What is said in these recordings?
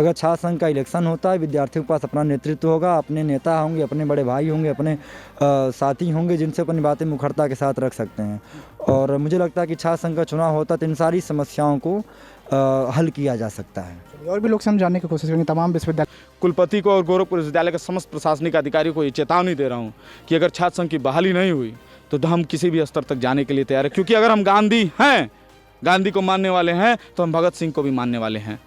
अगर छात्र संघ का इलेक्शन होता है, विद्यार्थियों के पास अपना नेतृत्व होगा, अपने नेता होंगे, अपने बड़े भाई होंगे, अपने साथी होंगे जिनसे अपनी बातें मुखरता के साथ रख सकते हैं। और मुझे लगता है कि छात्र संघ का चुनाव होता तो इन सारी समस्याओं को हल किया जा सकता है। और भी लोग समझाने की कोशिश करेंगे तमाम विश्वविद्यालय। कुलपति को और गोरखपुर विश्वविद्यालय के समस्त प्रशासनिक अधिकारियों को ये चेतावनी दे रहा हूँ कि अगर छात्र संघ की बहाली नहीं हुई तो हम किसी भी स्तर तक जाने के लिए तैयार हैं, क्योंकि अगर हम गांधी को मानने वाले हैं तो हम भगत सिंह को भी मानने वाले हैं।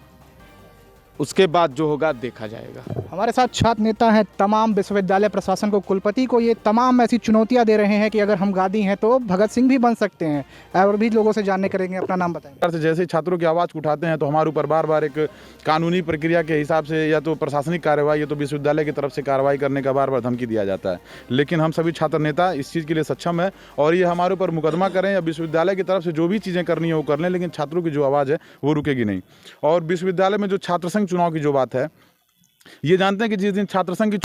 उसके बाद जो होगा देखा जाएगा। हमारे साथ छात्र नेता हैं, तमाम विश्वविद्यालय प्रशासन को, कुलपति को ये तमाम ऐसी चुनौतियां दे रहे हैं कि अगर हम गांधी हैं तो भगत सिंह भी बन सकते हैं। और भी लोगों से जानने करेंगे। अपना नाम बताएंगे। जैसे छात्रों की आवाज़ उठाते हैं तो हमारे ऊपर बार बार एक कानूनी प्रक्रिया के हिसाब से या तो प्रशासनिक कार्रवाई या तो विश्वविद्यालय की तरफ से कार्रवाई करने का बार बार धमकी दिया जाता है। लेकिन हम सभी छात्र नेता इस चीज़ के लिए सक्षम है और ये हमारे ऊपर मुकदमा करें या विश्वविद्यालय की तरफ से जो भी चीज़ें करनी है वो कर लें, लेकिन छात्रों की जो आवाज़ है वो रुकेगी नहीं। और विश्वविद्यालय में जो छात्र संघ चुनाव की जो बात है, ये जानते हैं कि जिस दिन छात्र संघ की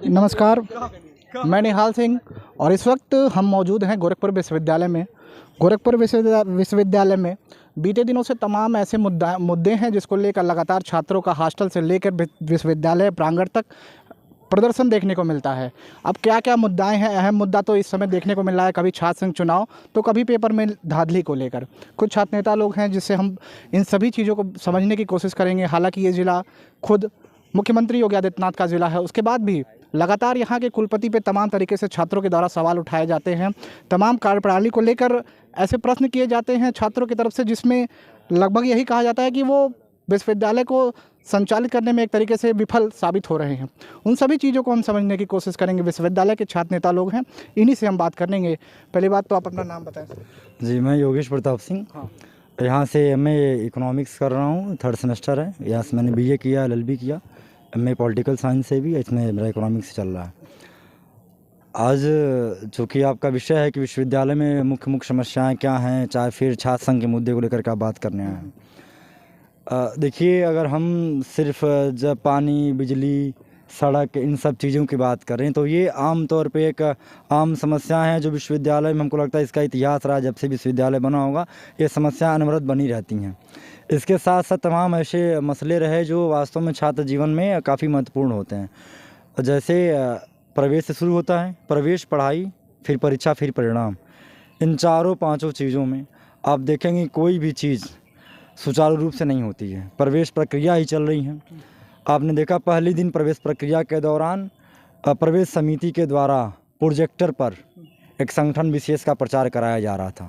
नमस्कार, मैं निहाल सिंह और इस वक्त हम मौजूद हैं गोरखपुर विश्वविद्यालय में। गोरखपुर विश्वविद्यालय में बीते दिनों से तमाम ऐसे मुद्दे हैं जिसको लेकर लगातार छात्रों का हॉस्टल से लेकर विश्वविद्यालय प्रांगण तक प्रदर्शन देखने को मिलता है। अब क्या क्या मुद्दाएं हैं? अहम मुद्दा तो इस समय देखने को मिल रहा है, कभी छात्र संघ चुनाव तो कभी पेपर में धांधली को लेकर। कुछ छात्र नेता लोग हैं जिससे हम इन सभी चीज़ों को समझने की कोशिश करेंगे। हालांकि ये ज़िला खुद मुख्यमंत्री योगी आदित्यनाथ का ज़िला है, उसके बाद भी लगातार यहाँ के कुलपति पे तमाम तरीके से छात्रों के द्वारा सवाल उठाए जाते हैं। तमाम कार्यप्रणाली को लेकर ऐसे प्रश्न किए जाते हैं छात्रों की तरफ से जिसमें लगभग यही कहा जाता है कि वो विश्वविद्यालय को संचालित करने में एक तरीके से विफल साबित हो रहे हैं। उन सभी चीज़ों को हम समझने की कोशिश करेंगे। विश्वविद्यालय के छात्र नेता लोग हैं, इन्हीं से हम बात करेंगे। पहली बात तो आप अपना नाम बताएं। जी, मैं योगेश प्रताप सिंह। हाँ, यहाँ से एमए इकोनॉमिक्स कर रहा हूँ, 3rd सेमेस्टर है। यहाँ से मैंने बीए किया, एलएलबी किया, एमए पॉलिटिकल साइंस से भी, इसमें मेरा इकोनॉमिक्स चल रहा है। आज चूँकि आपका विषय है कि विश्वविद्यालय में मुख्य समस्याएँ क्या हैं, चाहे फिर छात्र संघ के मुद्दे को लेकर क्या बात करने आए हैं। देखिए, अगर हम सिर्फ जब पानी, बिजली, सड़क, इन सब चीज़ों की बात करें तो ये आम तौर पे एक आम समस्या है जो विश्वविद्यालय में, हमको लगता है इसका इतिहास रहा, जब से विश्वविद्यालय बना होगा ये समस्या अनवरत बनी रहती हैं। इसके साथ साथ तमाम ऐसे मसले रहे जो वास्तव में छात्र जीवन में काफ़ी महत्वपूर्ण होते हैं। जैसे प्रवेश से शुरू होता है, प्रवेश, पढ़ाई, फिर परीक्षा, फिर परिणाम। इन चारों पाँचों चीज़ों में आप देखेंगे कोई भी चीज़ सुचारू रूप से नहीं होती है। प्रवेश प्रक्रिया ही चल रही है। आपने देखा पहले दिन प्रवेश प्रक्रिया के दौरान प्रवेश समिति के द्वारा प्रोजेक्टर पर एक संगठन विशेष का प्रचार कराया जा रहा था।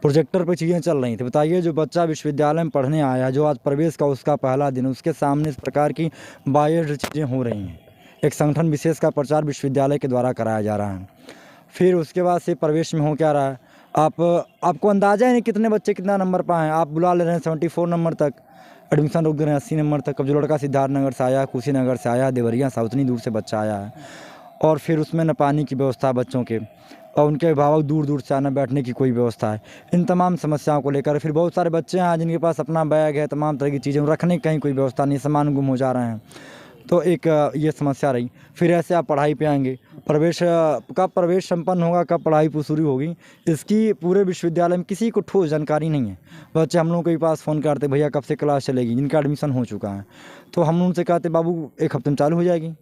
प्रोजेक्टर पर चीज़ें चल रही थी। बताइए, जो बच्चा विश्वविद्यालय में पढ़ने आया, जो आज प्रवेश का उसका पहला दिन, उसके सामने इस प्रकार की बायस्ड चीज़ें हो रही हैं। एक संगठन विशेष का प्रचार विश्वविद्यालय के द्वारा कराया जा रहा है। फिर उसके बाद से प्रवेश में हो क्या रहा है, आपको अंदाज़ा ही नहीं कितने बच्चे कितना नंबर पाए हैं। आप बुला ले रहे हैं 74 नंबर तक, एडमिशन रोक दे रहे हैं 80 नंबर तक। अब जो लड़का सिद्धार्थनगर से आया, कुशीनगर से आया, देवरिया से, उतनी दूर से बच्चा आया है, और फिर उसमें न पानी की व्यवस्था बच्चों के, और उनके अभिभावक दूर दूर से आना, बैठने की कोई व्यवस्था है। इन तमाम समस्याओं को लेकर फिर बहुत सारे बच्चे हैं जिनके पास अपना बैग है, तमाम तरह की चीज़ें रखने की कहीं कोई व्यवस्था नहीं, सामान गुम हो जा रहे हैं। तो एक ये समस्या रही। फिर ऐसे आप पढ़ाई पे आएंगे, कब प्रवेश संपन्न होगा, कब पढ़ाई शुरू होगी, इसकी पूरे विश्वविद्यालय में किसी को ठोस जानकारी नहीं है। बच्चे हम लोगों के पास फ़ोन करते, भैया कब से क्लास चलेगी, जिनका एडमिशन हो चुका है। तो हम उनसे कहते, बाबू 1 हफ्ते में चालू हो जाएगी।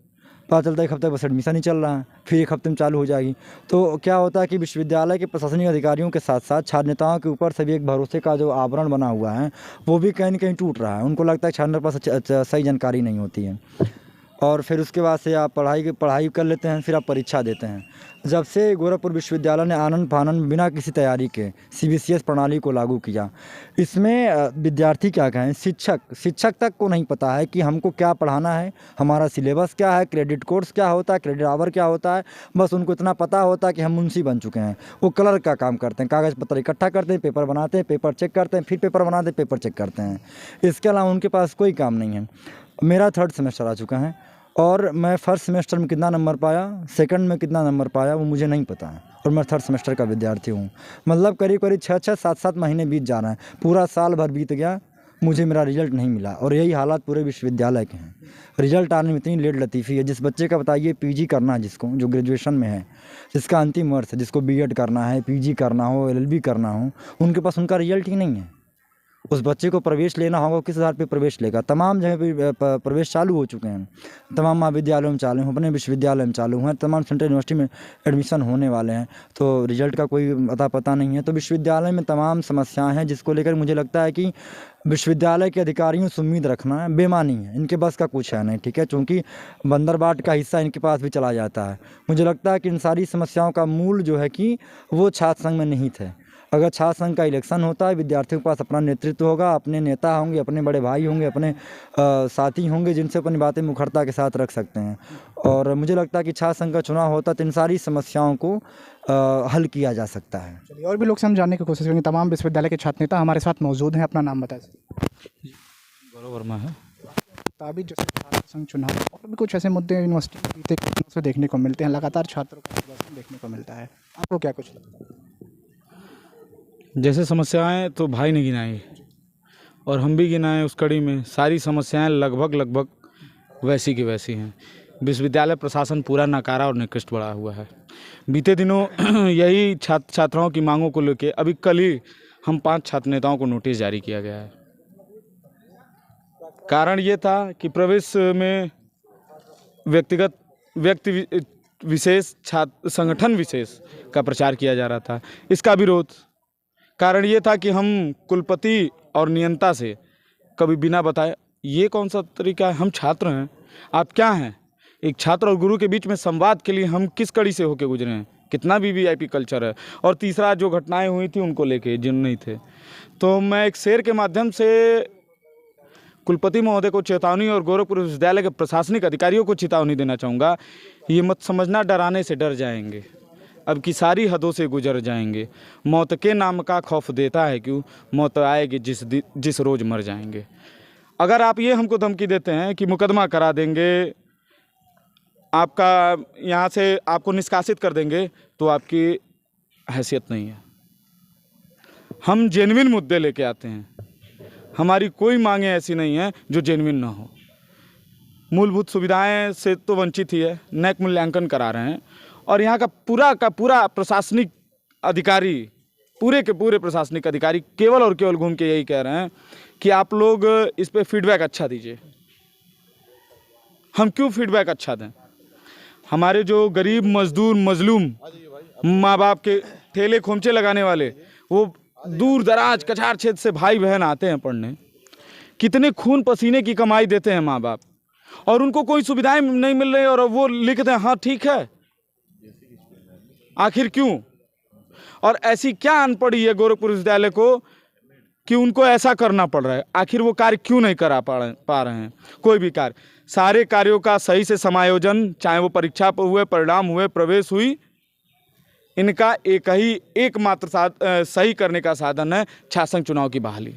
पता चलता है 1 हफ्ते बस एडमिशन ही चल रहा है, फिर 1 हफ्ते में चालू हो जाएगी। तो क्या होता है कि विश्वविद्यालय के प्रशासनिक अधिकारियों के साथ साथ छात्र नेताओं के ऊपर से भी एक भरोसे का जो आवरण बना हुआ है वो भी कहीं न कहीं टूट रहा है। उनको लगता है छात्र के पास सही जानकारी नहीं होती है। और फिर उसके बाद से आप पढ़ाई कर लेते हैं, फिर आप परीक्षा देते हैं। जब से गोरखपुर विश्वविद्यालय ने आनन फानन बिना किसी तैयारी के CBCS प्रणाली को लागू किया, इसमें विद्यार्थी क्या कहें, शिक्षक तक को नहीं पता है कि हमको क्या पढ़ाना है, हमारा सिलेबस क्या है, क्रेडिट कोर्स क्या होता है, क्रेडिट आवर क्या होता है। बस उनको इतना पता होता है कि हम मुंशी बन चुके हैं। वो क्लर्क का काम करते हैं, कागज़ पत्र इकट्ठा करते हैं, पेपर बनाते हैं, पेपर चेक करते हैं, फिर पेपर बनाते हैं, पेपर चेक करते हैं। इसके अलावा उनके पास कोई काम नहीं है। मेरा 3rd सेमेस्टर आ चुका है और मैं 1st सेमेस्टर में कितना नंबर पाया, 2nd में कितना नंबर पाया, वो मुझे नहीं पता है। और मैं 3rd सेमेस्टर का विद्यार्थी हूँ। मतलब करीब 6-6, 7-7 महीने बीत जा रहे हैं। पूरा साल भर बीत गया, मुझे मेरा रिजल्ट नहीं मिला, और यही हालात पूरे विश्वविद्यालय के हैं। रिजल्ट आने में इतनी लेट लतीफ़ी है। जिस बच्चे का बताइए पीजी करना है, जिसको जो ग्रेजुएशन में है, जिसका अंतिम वर्ष है, जिसको बीएड करना है, पीजी करना हो, एलएलबी करना हो, उनके पास उनका रिजल्ट ही नहीं है। उस बच्चे को प्रवेश लेना होगा, किस आधार पे प्रवेश लेगा? तमाम जगह पे प्रवेश चालू हो चुके हैं, तमाम महाविद्यालयों में चालू हैं, अपने विश्वविद्यालय में चालू हैं, तमाम सेंट्रल यूनिवर्सिटी में एडमिशन होने वाले हैं, तो रिजल्ट का कोई अता पता नहीं है। तो विश्वविद्यालय में तमाम समस्याएं हैं, जिसको लेकर मुझे लगता है कि विश्वविद्यालय के अधिकारियों से उम्मीद रखना बेमानी है। इनके बस का कुछ है नहीं, ठीक है, क्योंकि बंदरबाट का हिस्सा इनके पास भी चला जाता है। मुझे लगता है कि इन सारी समस्याओं का मूल जो है कि वो छात्र संघ में निहित है। अगर छात्र संघ का इलेक्शन होता है, विद्यार्थियों के पास अपना नेतृत्व होगा, अपने नेता होंगे, अपने बड़े भाई होंगे, अपने साथी होंगे, जिनसे अपनी बातें मुखरता के साथ रख सकते हैं, और मुझे लगता है कि छात्र संघ का चुनाव होता तो इन सारी समस्याओं को हल किया जा सकता है। चलिए, और भी लोग से हम जानने की कोशिश करेंगे। तमाम विश्वविद्यालय के छात्र नेता हमारे साथ मौजूद हैं। अपना नाम बताएं। गौरव वर्मा है। अभी जैसे छात्र संघ चुनाव और भी कुछ ऐसे मुद्दे यूनिवर्सिटी में बीते कुछ दिनों से देखने को मिलते हैं, लगातार छात्रों का प्रदर्शन देखने को मिलता है, आपको क्या कुछ लगता है? जैसे समस्याएं तो भाई ने गिनाई और हम भी गिनाए, उस कड़ी में सारी समस्याएं लगभग वैसी की वैसी हैं। विश्वविद्यालय प्रशासन पूरा नकारा और निकृष्ट बढ़ा हुआ है। बीते दिनों यही छात्राओं की मांगों को लेकर अभी कल ही हम 5 छात्र नेताओं को नोटिस जारी किया गया है। कारण ये था कि प्रवेश में व्यक्ति विशेष, छात्र संगठन विशेष का प्रचार किया जा रहा था। इसका विरोध कारण ये था कि हम कुलपति और नियंता से कभी बिना बताए, ये कौन सा तरीका है? हम छात्र हैं, आप क्या हैं? एक छात्र और गुरु के बीच में संवाद के लिए हम किस कड़ी से होके गुजरे हैं? कितना वीवीआईपी कल्चर है। और तीसरा, जो घटनाएं हुई थी उनको लेके जिन नहीं थे। तो मैं एक शेर के माध्यम से कुलपति महोदय को चेतावनी और गोरखपुर विश्वविद्यालय के प्रशासनिक अधिकारियों को चेतावनी देना चाहूँगा। ये मत समझना डराने से डर जाएंगे, अब की सारी हदों से गुजर जाएंगे। मौत के नाम का खौफ देता है क्यों, मौत आएगी जिस रोज़ मर जाएंगे। अगर आप ये हमको धमकी देते हैं कि मुकदमा करा देंगे, आपका यहाँ से आपको निष्कासित कर देंगे, तो आपकी हैसियत नहीं है। हम जेन्युइन मुद्दे लेके आते हैं, हमारी कोई मांगे ऐसी नहीं है जो जेन्युइन ना हो। मूलभूत सुविधाएं से तो वंचित ही है, नैक मूल्यांकन करा रहे हैं, और यहाँ का पूरा प्रशासनिक अधिकारी, पूरे के पूरे प्रशासनिक अधिकारी केवल और केवल घूम के यही कह रहे हैं कि आप लोग इस पे फीडबैक अच्छा दीजिए। हम क्यों फीडबैक अच्छा दें? हमारे जो गरीब मजदूर मजलूम माँ बाप के ठेले खोमचे लगाने वाले, वो दूर दराज कछार क्षेत्र से भाई बहन आते हैं पढ़ने, कितने खून पसीने की कमाई देते हैं माँ बाप, और उनको कोई सुविधाएं नहीं मिल रही, और वो लिखते हैं हाँ ठीक है। आखिर क्यों? और ऐसी क्या अनपढ़ी है गोरखपुर विश्वविद्यालय को कि उनको ऐसा करना पड़ रहा है? आखिर वो कार्य क्यों नहीं करा पा रहे हैं? कोई भी कार्य, सारे कार्यों का सही से समायोजन, चाहे वो परीक्षा पर हुए, परिणाम हुए, प्रवेश हुई, इनका एकमात्र सही करने का साधन है छात्र संघ चुनाव की बहाली।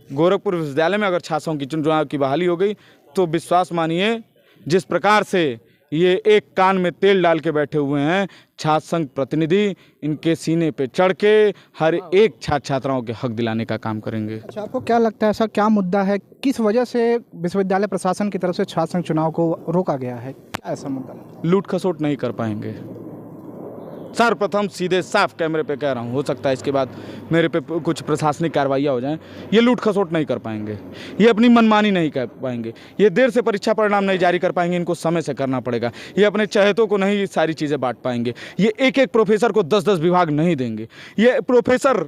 गोरखपुर विश्वविद्यालय में अगर छात्र संघ की चुनाव की बहाली हो गई तो विश्वास मानिए, जिस प्रकार से ये एक कान में तेल डाल के बैठे हुए हैं छात्र संघ प्रतिनिधि, इनके सीने पे चढ़ के हर एक छात्र छात्राओं के हक दिलाने का काम करेंगे। अच्छा, आपको क्या लगता है, ऐसा क्या मुद्दा है, किस वजह से विश्वविद्यालय प्रशासन की तरफ से छात्र संघ चुनाव को रोका गया है? क्या ऐसा मुद्दा? लूट खसोट नहीं कर पाएंगे। सर्वप्रथम सीधे साफ कैमरे पे कह रहा हूँ, हो सकता है इसके बाद मेरे पे कुछ प्रशासनिक कार्रवाइयाँ हो जाएं, ये लूट खसोट नहीं कर पाएंगे, ये अपनी मनमानी नहीं कर पाएंगे, ये देर से परीक्षा परिणाम नहीं जारी कर पाएंगे, इनको समय से करना पड़ेगा, ये अपने चहेतों को नहीं सारी चीज़ें बांट पाएंगे, ये एक एक प्रोफेसर को 10-10 विभाग नहीं देंगे, ये प्रोफेसर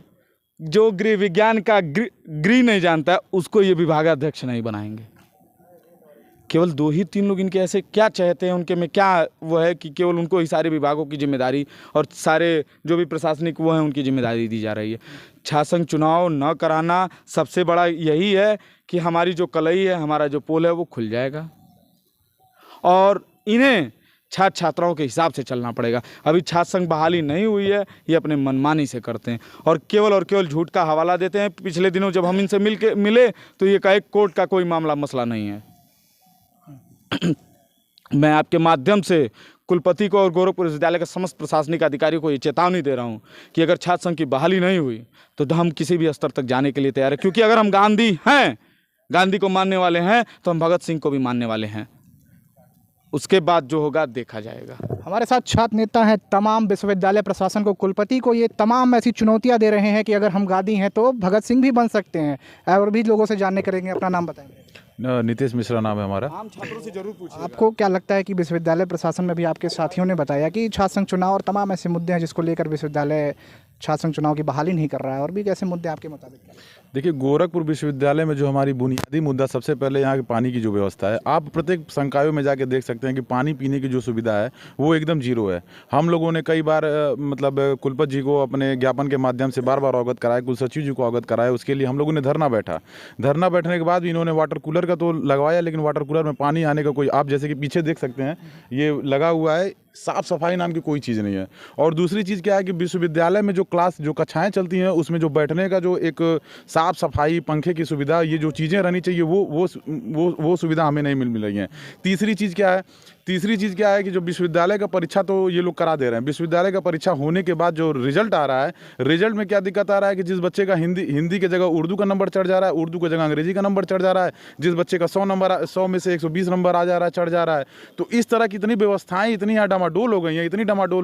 जो गृह विज्ञान का गृह नहीं जानता है उसको ये विभागाध्यक्ष नहीं बनाएंगे। केवल 2 ही 3 लोग इनके ऐसे क्या चाहते हैं, उनके में क्या वो है कि केवल उनको ही सारे विभागों की जिम्मेदारी और सारे जो भी प्रशासनिक वो हैं उनकी जिम्मेदारी दी जा रही है। छात्र संघ चुनाव न कराना सबसे बड़ा यही है कि हमारी जो कलई है, हमारा जो पोल है वो खुल जाएगा, और इन्हें छात्र छात्राओं के हिसाब से चलना पड़ेगा। अभी छात्र संघ बहाली नहीं हुई है, ये अपने मनमानी से करते हैं और केवल झूठ का हवाला देते हैं। पिछले दिनों जब हम इनसे मिले तो ये कहे कोर्ट का कोई मामला मसला नहीं है। मैं आपके माध्यम से कुलपति को और गोरखपुर विश्वविद्यालय के समस्त प्रशासनिक अधिकारियों को ये चेतावनी दे रहा हूँ कि अगर छात्र संघ की बहाली नहीं हुई तो हम किसी भी स्तर तक जाने के लिए तैयार हैं, क्योंकि अगर हम गांधी को मानने वाले हैं तो हम भगत सिंह को भी मानने वाले हैं। उसके बाद जो होगा देखा जाएगा। हमारे साथ छात्र नेता हैं, तमाम विश्वविद्यालय प्रशासन को, कुलपति को ये तमाम ऐसी चुनौतियां दे रहे हैं कि अगर हम गांधी हैं तो भगत सिंह भी बन सकते हैं। और भी लोगों से जानने करेंगे। अपना नाम बताएंगे। नितेश मिश्रा नाम है हमारा। आम छात्रों से जरूर पूछिए। आपको क्या लगता है कि विश्वविद्यालय प्रशासन में भी आपके साथियों ने बताया कि छात्र संघ चुनाव और तमाम ऐसे मुद्दे हैं जिसको लेकर विश्वविद्यालय छात्र संघ चुनाव की बहाली नहीं कर रहा है, और भी कैसे मुद्दे आपके मुताबिक क्या लगता है? देखिए, गोरखपुर विश्वविद्यालय में जो हमारी बुनियादी मुद्दा सबसे पहले यहाँ के पानी की जो व्यवस्था है, आप प्रत्येक संकायों में जाके देख सकते हैं कि पानी पीने की जो सुविधा है वो एकदम जीरो है। हम लोगों ने कई बार मतलब कुलपति जी को अपने ज्ञापन के माध्यम से बार बार अवगत कराया, कुलसचिव जी को अवगत कराया। उसके लिए हम लोगों ने धरना बैठा। धरना बैठने के बाद भी इन्होंने वाटर कूलर का तो लगवाया, लेकिन वाटर कूलर में पानी आने का कोई, आप जैसे कि पीछे देख सकते हैं ये लगा हुआ है, साफ सफाई नाम की कोई चीज़ नहीं है। और दूसरी चीज़ क्या है कि विश्वविद्यालय में जो क्लास जो कक्षाएं चलती हैं उसमें जो बैठने का जो एक साफ सफाई, पंखे की सुविधा, ये जो चीज़ें रहनी चाहिए वो सुविधा हमें नहीं मिल रही हैं। तीसरी चीज़ क्या है कि जो विश्वविद्यालय का परीक्षा तो ये लोग करा दे रहे हैं। विश्वविद्यालय का परीक्षा होने के बाद जो रिजल्ट आ रहा है, रिजल्ट में क्या दिक्कत आ रहा है कि जिस बच्चे का हिंदी की जगह उर्दू का नंबर चढ़ जा रहा है, उर्दू की जगह अंग्रेजी का नंबर चढ़ जा रहा है, जिस बच्चे का 100 में से 120 नंबर आ जा रहा है, चढ़ जा रहा है। तो इस तरह की इतनी व्यवस्थाएं इतनी डामाडोल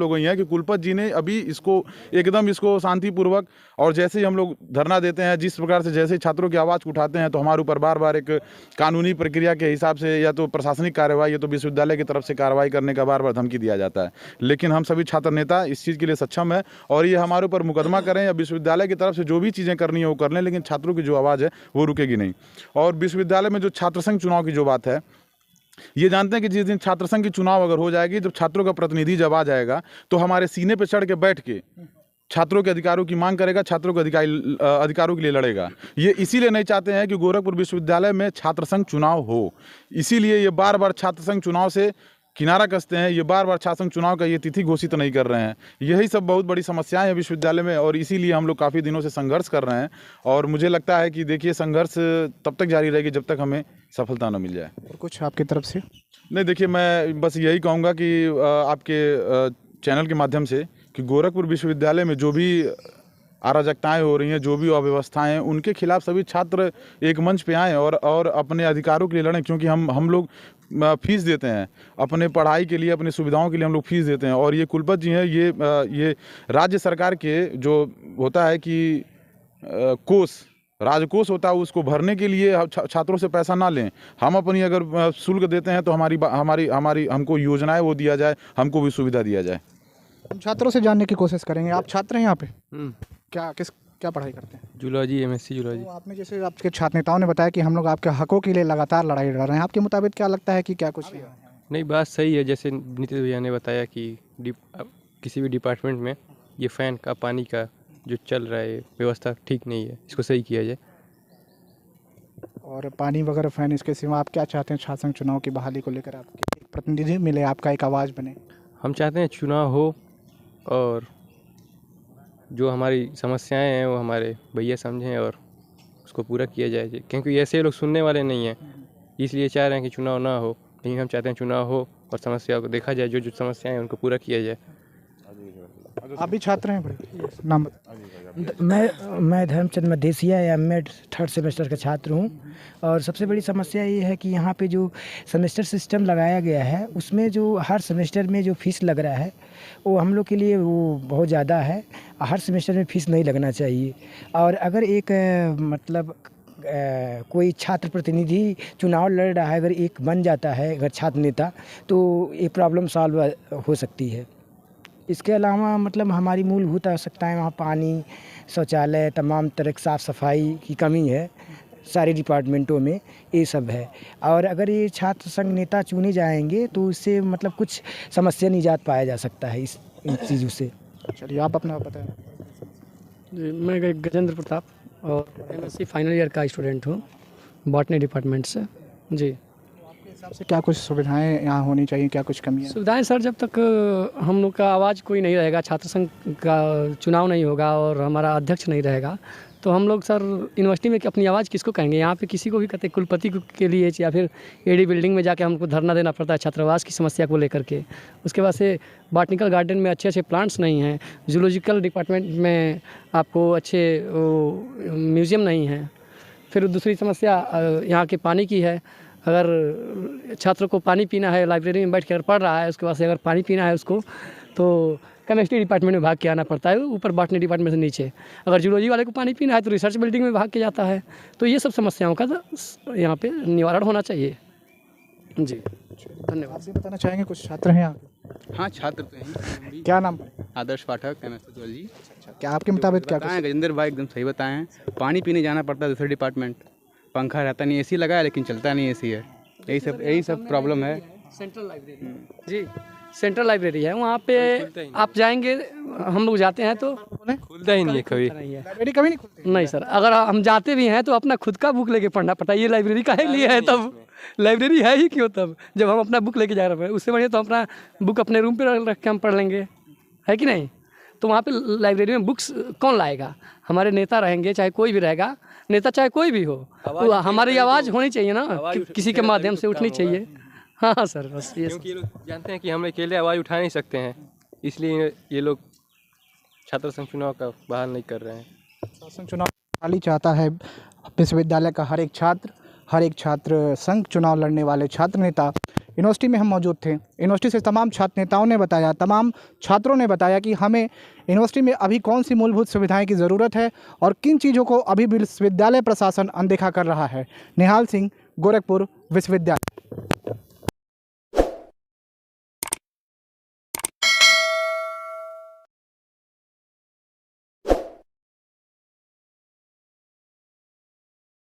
हो गई हैं कि कुलपति जी ने अभी इसको शांतिपूर्वक, और जैसे ही हम लोग धरना देते हैं, जिस प्रकार से जैसे छात्रों की आवाज़ उठाते हैं, तो हमारे ऊपर बार बार एक कानूनी प्रक्रिया के हिसाब से या तो प्रशासनिक कार्रवाई या तो विश्वविद्यालय की तरफ से कार्रवाई करने का बार बार धमकी दिया जाता है। लेकिन हम सभी छात्र नेता इस चीज़ के लिए सक्षम है, और ये हमारे ऊपर मुकदमा करें या विश्वविद्यालय की तरफ से जो भी चीज़ें करनी है वो कर लें, लेकिन छात्रों की जो आवाज़ है वो रुकेगी नहीं। और विश्वविद्यालय में जो छात्र संघ चुनाव की जो बात है, ये जानते हैं कि जिस दिन छात्र संघ की चुनाव अगर हो जाएगी, जब छात्रों का प्रतिनिधि जब आ जाएगा तो हमारे सीने पे चढ़ के बैठ के छात्रों के अधिकारों की मांग करेगा, छात्रों के अधिकारों के लिए लड़ेगा। ये इसीलिए नहीं चाहते हैं कि गोरखपुर विश्वविद्यालय में छात्र संघ चुनाव हो, इसीलिए ये बार बार छात्र संघ चुनाव से किनारा कसते हैं, ये बार बार छात्र संघ चुनाव का ये तिथि घोषित नहीं कर रहे हैं। यही सब बहुत बड़ी समस्याएं हैं विश्वविद्यालय में, और इसीलिए हम लोग काफ़ी दिनों से संघर्ष कर रहे हैं। और मुझे लगता है कि देखिए, संघर्ष तब तक जारी रहेगी जब तक हमें सफलता न मिल जाए। और कुछ आपकी तरफ से? नहीं, देखिए, मैं बस यही कहूँगा कि आपके चैनल के माध्यम से कि गोरखपुर विश्वविद्यालय में जो भी अराजकताएं हो रही हैं, जो भी अव्यवस्थाएं हैं, उनके खिलाफ सभी छात्र एक मंच पे आएँ और अपने अधिकारों के लिए लड़ें। क्योंकि हम लोग फीस देते हैं अपने पढ़ाई के लिए, अपनी सुविधाओं के लिए हम लोग फीस देते हैं। और ये कुलपति जी हैं, ये राज्य सरकार के जो होता है कि राजकोष होता है, उसको भरने के लिए छात्रों से पैसा ना लें। हम अपनी अगर शुल्क देते हैं तो हमारी हमको योजनाएं वो दिया जाए, हमको भी सुविधा दिया जाए। हम छात्रों से जानने की कोशिश करेंगे। आप छात्र हैं यहाँ पे? क्या पढ़ाई करते हैं? Zoology, MSc zoology. तो आपने, जैसे आपके छात्र नेताओं ने बताया कि हम लोग आपके हकों के लिए लगातार लड़ाई लड़ रहे हैं, आपके मुताबिक क्या लगता है कि क्या कुछ है? नहीं, बात सही है। जैसे नीतीश भैया ने बताया कि किसी भी डिपार्टमेंट में ये फ़ैन का, पानी का जो चल रहा है व्यवस्था ठीक नहीं है, इसको सही किया जाए। और पानी वगैरह, फैन, इसके सिवा आप क्या चाहते हैं छात्र संघ चुनाव की बहाली को लेकर? आपके एक प्रतिनिधि मिले, आपका एक आवाज़ बने। हम चाहते हैं चुनाव हो और जो हमारी समस्याएं हैं वो हमारे भैया समझें और उसको पूरा किया जाए, क्योंकि ऐसे लोग सुनने वाले नहीं हैं, इसलिए चाह रहे हैं कि चुनाव ना हो। लेकिन हम चाहते हैं चुनाव हो और समस्याओं को देखा जाए, जो समस्याएं हैं उनको पूरा किया जाए। आप भी छात्र हैं? बड़े नाम मैं Dharmchand Madesiya MEd 3rd semester का छात्र हूँ। और सबसे बड़ी समस्या ये है कि यहाँ पे जो सेमेस्टर सिस्टम लगाया गया है, उसमें जो हर सेमेस्टर में जो फ़ीस लग रहा है वो हम लोग के लिए वो बहुत ज़्यादा है। हर सेमेस्टर में फ़ीस नहीं लगना चाहिए। और अगर एक मतलब कोई छात्र प्रतिनिधि चुनाव लड़ रहा है, अगर एक बन जाता है अगर छात्र नेता, तो ये प्रॉब्लम सॉल्व हो सकती है। इसके अलावा मतलब हमारी मूलभूत आवश्यकताएं, वहाँ पानी, शौचालय, तमाम तरह की साफ़ सफाई की कमी है सारे डिपार्टमेंटों में, ये सब है। और अगर ये छात्र संघ नेता चुने जाएंगे तो इससे मतलब कुछ समस्या निजात पाया जा सकता है इन चीज़ों से। चलिए, आप अपना बताएं। जी, मैं गजेंद्र प्रताप और MSc फाइनल ईयर का स्टूडेंट हूँ, बॉटनी डिपार्टमेंट से। जी, आपके हिसाब से क्या कुछ सुविधाएं यहाँ होनी चाहिए, क्या कुछ कमी है? सुविधाएं सर, जब तक हम लोग का आवाज़ कोई नहीं रहेगा, छात्र संघ का चुनाव नहीं होगा और हमारा अध्यक्ष नहीं रहेगा, तो तो हम लोग सर यूनिवर्सिटी में अपनी आवाज़ किसको कहेंगे? यहाँ पे किसी को भी कहते कुलपति के लिए या फिर एडी बिल्डिंग में जाके हमको धरना देना पड़ता है छात्रावास की समस्या को लेकर के। उसके बाद से बॉटनिकल गार्डन में अच्छे प्लांट्स नहीं हैं, जूलॉजिकल डिपार्टमेंट में आपको अच्छे म्यूज़ियम नहीं है। फिर दूसरी समस्या यहाँ के पानी की है। अगर छात्र को पानी पीना है, लाइब्रेरी में बैठ कर पढ़ रहा है, उसके बाद से अगर पानी पीना है उसको तो केमिस्ट्री डिपार्टमेंट में भाग के आना पड़ता है, ऊपर बॉटनी डिपार्टमेंट से नीचे। अगर जूलॉजी वाले को पानी पीना है तो रिसर्च बिल्डिंग में भाग के जाता है। तो ये सब समस्याओं का यहाँ पे निवारण होना चाहिए। जी धन्यवाद। आप भी बताना चाहेंगे? कुछ छात्र हैं यहाँ के? हाँ, छात्र तो हैं। क्या नाम? आदर्श पाठक, एमएससी जूलॉजी। क्या आपके मुताबिक क्या बताएं गजेंद्र भाई, एकदम सही बताएं हैं। पानी पीने जाना पड़ता है दूसरे डिपार्टमेंट, पंखा रहता नहीं, एसी लगा है लेकिन चलता नहीं एसी है। यही सब प्रॉब्लम है। सेंट्रल लाइब्रेरी जी, सेंट्रल लाइब्रेरी है, वहाँ पे आप जाएंगे, हम लोग जाते हैं तो खुलता ही नहीं है कभी। लाइब्रेरी कभी नहीं खुलती? नहीं सर, अगर हम जाते भी हैं तो अपना खुद का बुक लेके पढ़ना पड़ता है। ये लाइब्रेरी काहे लिए है तब? लाइब्रेरी है ही क्यों तब, जब हम अपना बुक लेके जा रहे हैं? उससे बढ़िया तो अपना बुक अपने रूम पे रख के हम पढ़ लेंगे, है कि नहीं? तो वहाँ पे लाइब्रेरी में बुक्स कौन लाएगा? हमारे नेता रहेंगे, चाहे कोई भी रहेगा, नेता चाहे कोई भी हो, तो हमारी आवाज़ होनी चाहिए ना, किसी के माध्यम से उठनी चाहिए। हाँ सर, बस ये क्योंकि ये लोग जानते हैं कि हम अकेले आवाज़ उठा नहीं सकते हैं, इसलिए ये लोग छात्र संघ चुनाव का बहाल नहीं कर रहे हैं। शासन चुनाव खाली चाहता है विश्वविद्यालय का हर एक छात्र संघ चुनाव लड़ने वाले छात्र नेता। यूनिवर्सिटी में हम मौजूद थे। यूनिवर्सिटी से तमाम छात्र नेताओं ने बताया, तमाम छात्रों ने बताया कि हमें यूनिवर्सिटी में अभी कौन सी मूलभूत सुविधाएं की ज़रूरत है और किन चीज़ों को अभी विश्वविद्यालय प्रशासन अनदेखा कर रहा है। निहाल सिंह, गोरखपुर विश्वविद्यालय।